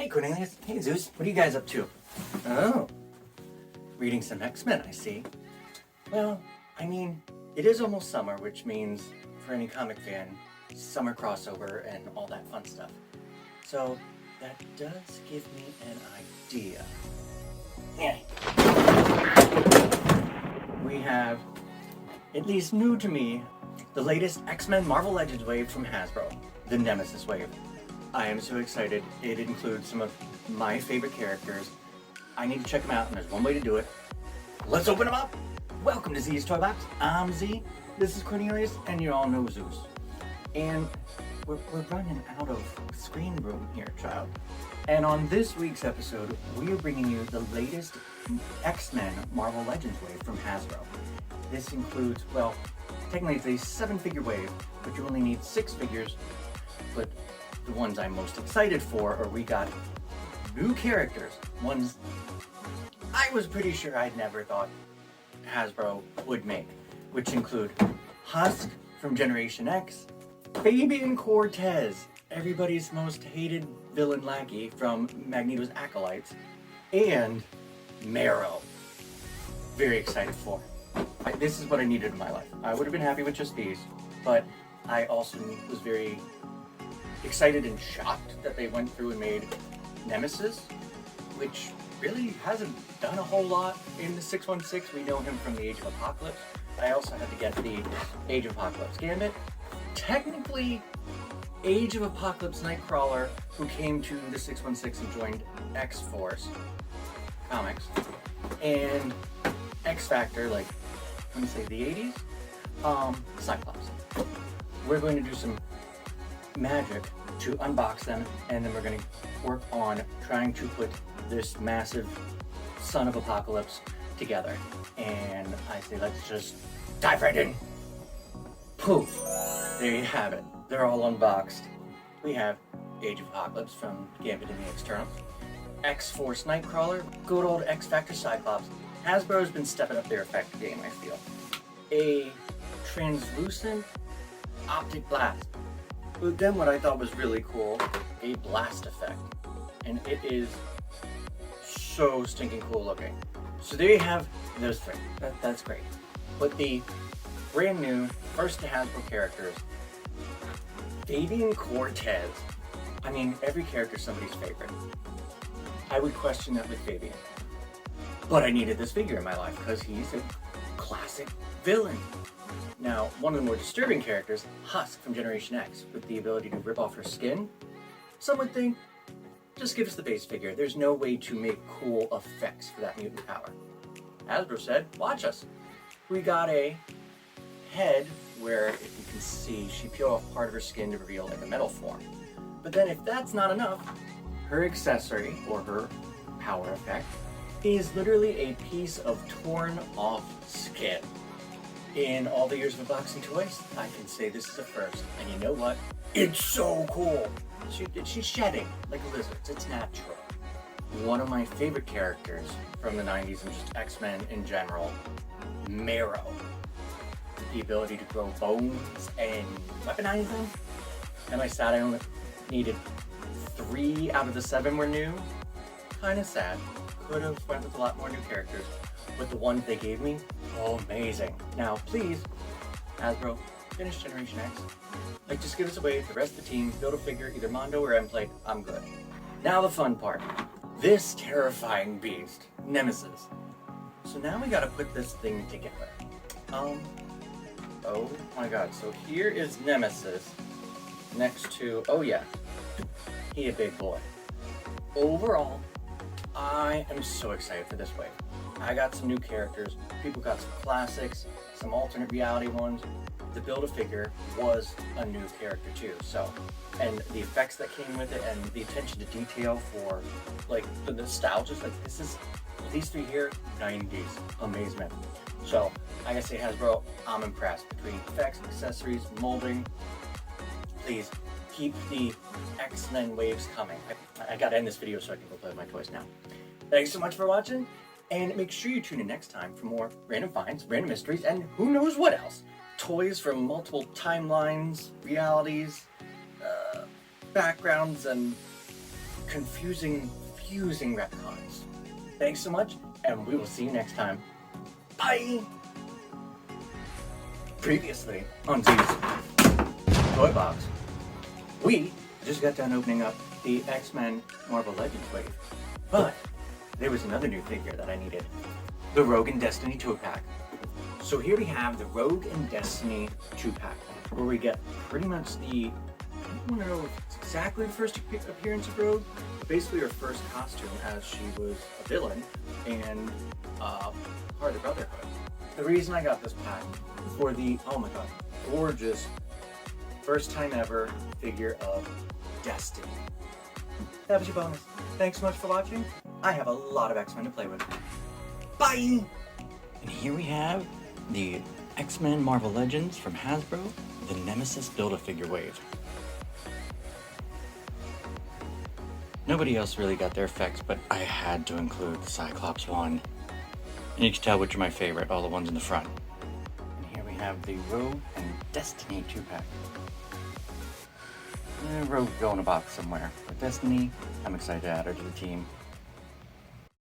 Hey Cornelius, hey Zeus, what are you guys up to? Oh, reading some X-Men, I see. Well, I mean, it is almost summer, which means for any comic fan, summer crossover and all that fun stuff. So that does give me an idea. We have, at least new to me, the latest X-Men Marvel Legends wave from Hasbro, the Nemesis wave. I am so excited. It includes some of my favorite characters. I need to check them out, and there's one way to do it. Let's open them up! Welcome to Z's Toy Box. I'm Z, this is Cornelius, and you all know Zeus. And we're running out of screen room here, child. And on this week's episode, we are bringing you the latest X-Men Marvel Legends wave from Hasbro. This includes, well, technically it's a 7-figure wave, but you only need 6 figures. But the ones I'm most excited for are we got new characters, ones I was pretty sure I'd never thought Hasbro would make, which include Husk from Generation X, Fabian Cortez, everybody's most hated villain lackey from Magneto's Acolytes, and Marrow. Very excited for. This is what I needed in my life. I would have been happy with just these, but I also was very excited and shocked that they went through and made Nemesis, which really hasn't done a whole lot in the 616. We know him from the Age of Apocalypse. I also had to get the Age of Apocalypse Gambit. Technically, Age of Apocalypse Nightcrawler, who came to the 616 and joined X-Force Comics, and X-Factor, like, let me say the 80s, Cyclops. We're going to do some magic to unbox them, and then we're going to work on trying to put this massive Son of Apocalypse together. And I say let's just dive right in. Poof! There you have it. They're all unboxed. We have Age of Apocalypse from Gambit and the Externals, X-Force Nightcrawler, good old X-Factor Cyclops. Hasbro's been stepping up their effect game, I feel. A translucent optic blast. But then what I thought was really cool, a blast effect. And it is so stinking cool looking. So there you have those three. That's great. But the brand new, first to Hasbro characters, Fabian Cortez. I mean, every character is somebody's favorite. I would question that with Fabian. But I needed this figure in my life because he's a classic villain. Now, one of the more disturbing characters, Husk from Generation X, with the ability to rip off her skin. Some would think, just give us the base figure. There's no way to make cool effects for that mutant power. Hasbro said, watch us. We got a head where, if you can see, she peeled off part of her skin to reveal like a metal form. But then if that's not enough, her accessory, or her power effect, is literally a piece of torn off skin. In all the years of unboxing toys, I can say this is a first. And you know what? It's so cool! She's shedding like lizards. It's natural. One of my favorite characters from the 90s and just X-Men in general, Marrow. The ability to grow bones and weaponize them. And I sad I only needed 3 out of the 7 were new. Kinda sad. Could have went with a lot more new characters. But the ones they gave me, oh, amazing. Now, please, Hasbro, finish Generation X. Like, just give us away the rest of the team, build a figure, either Mondo or Emplate, I'm good. Now the fun part. This terrifying beast, Nemesis. So now we gotta put this thing together. Oh my god, so here is Nemesis next to, oh yeah, he a big boy. Overall, I am so excited for this wave. I got some new characters, people got some classics, some alternate reality ones. The Build-A-Figure was a new character too, so, and the effects that came with it and the attention to detail for, like, the nostalgia, like, this is, these 3 here, 90s amazement. So, I gotta say, Hasbro, I'm impressed. Between effects, accessories, molding, please, keep the X-Men waves coming. I gotta end this video so I can go play with my toys now. Thanks so much for watching. And make sure you tune in next time for more random finds, random mysteries, and who knows what else. Toys from multiple timelines, realities, backgrounds, and confusing, fusing retcons. Thanks so much, and we will see you next time. Bye! Previously on Z's Toy Box, we just got done opening up the X-Men Marvel Legends wave, but there was another new figure that I needed. The Rogue and Destiny 2-pack. So here we have the Rogue and Destiny 2-pack, where we get pretty much the, I don't want to know if it's exactly the first appearance of Rogue, but basically her first costume as she was a villain and part of the Brotherhood. The reason I got this pack for the, oh my god, gorgeous first time ever figure of Destiny. That was your bonus. Thanks so much for watching. I have a lot of X-Men to play with. Bye! And here we have the X-Men Marvel Legends from Hasbro, the Nemesis Build-A-Figure wave. Nobody else really got their effects, but I had to include the Cyclops one. And you can tell which are my favorite, all the ones in the front. And here we have the Rogue and Destiny 2-pack. Rogue go in a box somewhere. But Destiny, I'm excited to add her to the team.